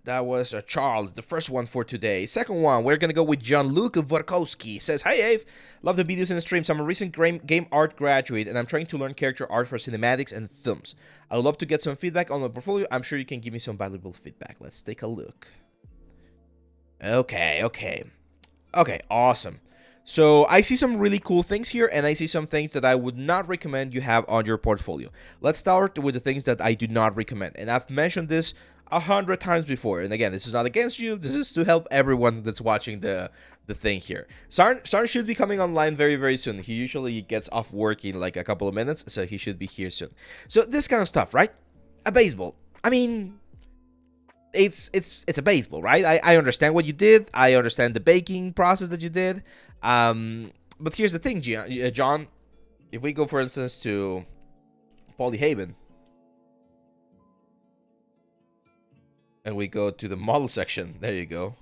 That was Charles, the first one for today. Second one, we're gonna go with Jean-Luc Borkowski. Says, "Hi Ave, love the videos and the streams. I'm a recent game art graduate, and I'm trying to learn character art for cinematics and films. I would love to get some feedback on my portfolio. I'm sure you can give me some valuable feedback. Let's take a look." Okay, awesome. So I see some really cool things here, and I see some things that I would not recommend you have on your portfolio. Let's start with the things that I do not recommend, and I've mentioned this 100 times before. And again, this is not against you. This is to help everyone that's watching the thing here. Sarn should be coming online very soon. He usually gets off work in like a couple of minutes, so he should be here soon. So this kind of stuff, right? A baseball. I mean, it's a baseball, right? I understand what you did. I understand the baking process that you did. But here's the thing, John. If we go, for instance, to Polyhaven, and we go to the model section, there you go.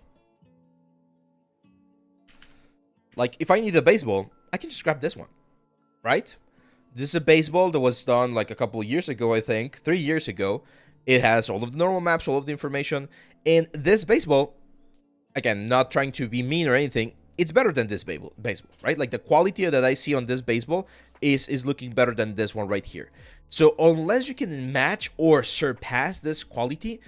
Like, if I need a baseball, I can just grab this one, right? This is a baseball that was done like a couple of years ago, I think, 3 years ago. It has all of the normal maps, all of the information. And this baseball, again, not trying to be mean or anything, it's better than this baseball, right? Like, the quality that I see on this baseball is looking better than this one right here. So unless you can match or surpass this quality,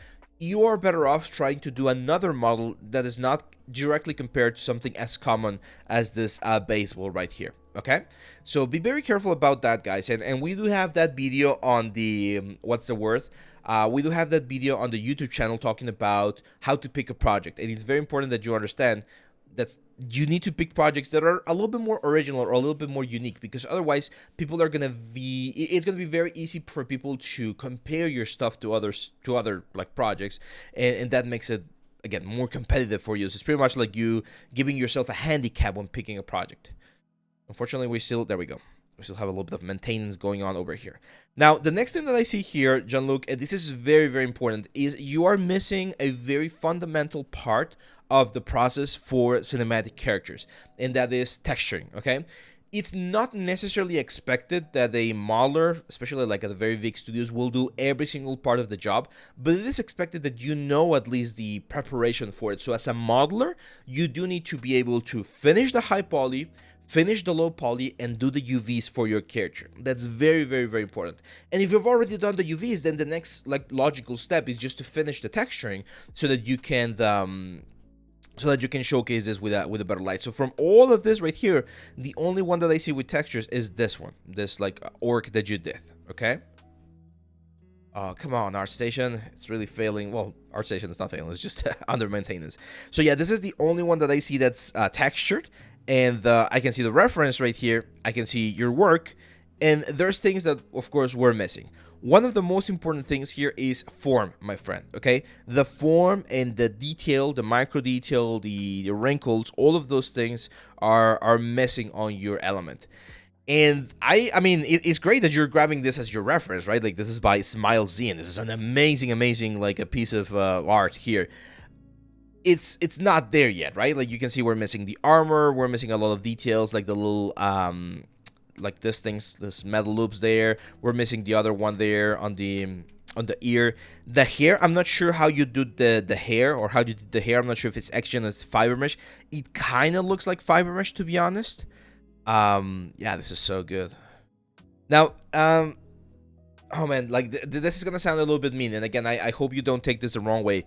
you are better off trying to do another model that is not directly compared to something as common as this baseball right here. Okay, so be very careful about that, guys. And we do have that video on the what's the word? We do have that video on the YouTube channel talking about how to pick a project, and it's very important that you understand that you need to pick projects that are a little bit more original or a little bit more unique, because otherwise people are gonna be, it's gonna be very easy for people to compare your stuff to other like projects, and that makes it, again, more competitive for you. So it's pretty much like you giving yourself a handicap when picking a project. Unfortunately, we still have a little bit of maintenance going on over here. Now, the next thing that I see here, Jean-Luc, and this is very important, is you are missing a very fundamental part of the process for cinematic characters, and that is texturing, okay? It's not necessarily expected that a modeler, especially like at the very big studios, will do every single part of the job, but it is expected that you know at least the preparation for it. So as a modeler, you do need to be able to finish the high poly, finish the low poly, and do the UVs for your character. That's very important. And if you've already done the UVs, then the next like logical step is just to finish the texturing so that you can showcase this with a better light. So from all of this right here, the only one that I see with textures is this one, this like orc that you did. Okay. Oh, come on, ArtStation. It's really failing. Well, ArtStation is not failing. It's just under maintenance. So yeah, this is the only one that I see that's textured. And I can see the reference right here. I can see your work. And there's things that, of course, we're missing. One of the most important things here is form, my friend, okay? The form and the detail, the micro detail, the wrinkles, all of those things are missing on your element. And I mean, it's great that you're grabbing this as your reference, right? Like, this is by Smile Z, and this is an amazing, like, a piece of art here. It's not there yet, right? Like, you can see we're missing the armor, we're missing a lot of details, like the little like this metal loops there. We're missing the other one there on the ear. The hair, I'm not sure how you do the hair, or how you did the hair. I'm not sure if it's XGen or it's fiber mesh. It kind of looks like fiber mesh, to be honest. Yeah, this is so good. Now, oh man, like this is gonna sound a little bit mean, and again, I hope you don't take this the wrong way.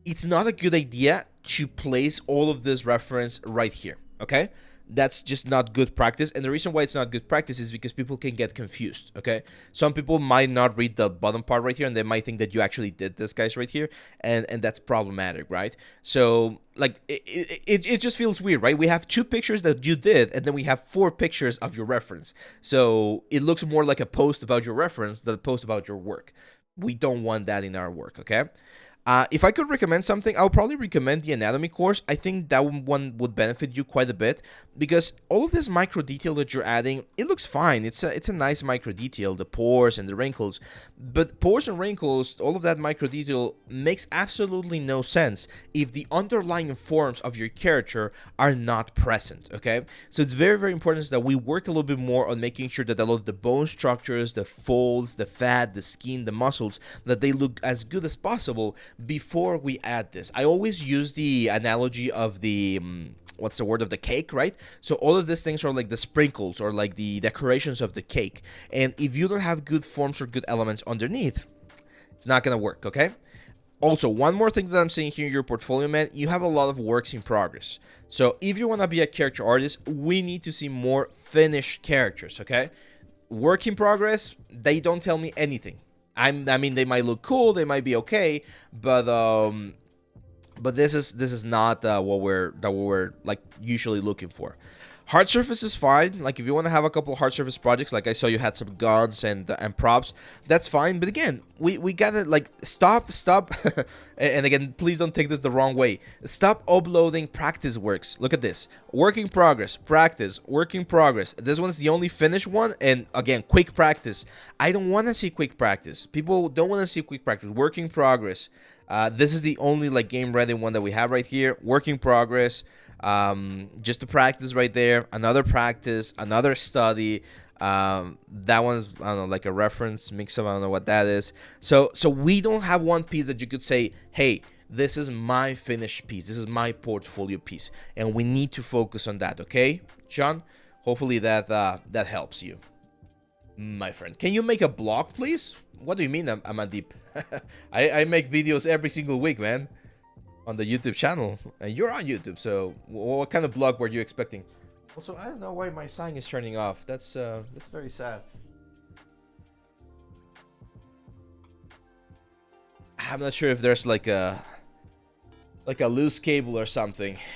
It's not a good idea to place all of this reference right here, okay? That's just not good practice, and the reason why it's not good practice is because people can get confused, okay? Some people might not read the bottom part right here, and they might think that you actually did this, guys, right here, and that's problematic, right? So, like, it just feels weird, right? We have 2 pictures that you did, and then we have 4 pictures of your reference. So, it looks more like a post about your reference than a post about your work. We don't want that in our work, okay? If I could recommend something, I would probably recommend the anatomy course. I think that one would benefit you quite a bit, because all of this micro detail that you're adding, it looks fine. It's a nice micro detail, the pores and the wrinkles, but pores and wrinkles, all of that micro detail makes absolutely no sense if the underlying forms of your character are not present, okay? So it's very important that we work a little bit more on making sure that all of the bone structures, the folds, the fat, the skin, the muscles, that they look as good as possible, before we add this. I always use the analogy of the what's the word, of the cake, right? So all of these things are like the sprinkles or like the decorations of the cake. And if you don't have good forms or good elements underneath, it's not gonna work, okay? Also, one more thing that I'm seeing here in your portfolio, man, you have a lot of works in progress. So if you want to be a character artist, we need to see more finished characters, okay? Work in progress, they don't tell me anything. I mean, they might look cool, they might be okay, but this is not what we're like usually looking for. Hard surface is fine. Like if you want to have a couple hard surface projects, like I saw you had some guns and props, that's fine. But again, we gotta like stop, and again, please don't take this the wrong way. Stop uploading practice works. Look at this: work in progress, practice, work in progress. This one's the only finished one, and again, quick practice. I don't want to see quick practice. People don't want to see quick practice. Work in progress. This is the only like game ready one that we have right here. Work in progress. Just a practice right there, another practice, another study. That one's, I don't know, like a reference mix up, I don't know what that is. So we don't have one piece that you could say, hey, this is my finished piece, this is my portfolio piece, and we need to focus on that. Okay, John, hopefully that helps you, my friend. Can you make a blog, please? What do you mean I'm a deep? I make videos every single week, man, on the YouTube channel, and you're on YouTube, so what kind of blog were you expecting? Also, I don't know why my sign is turning off. That's very sad. I'm not sure if there's like a loose cable or something.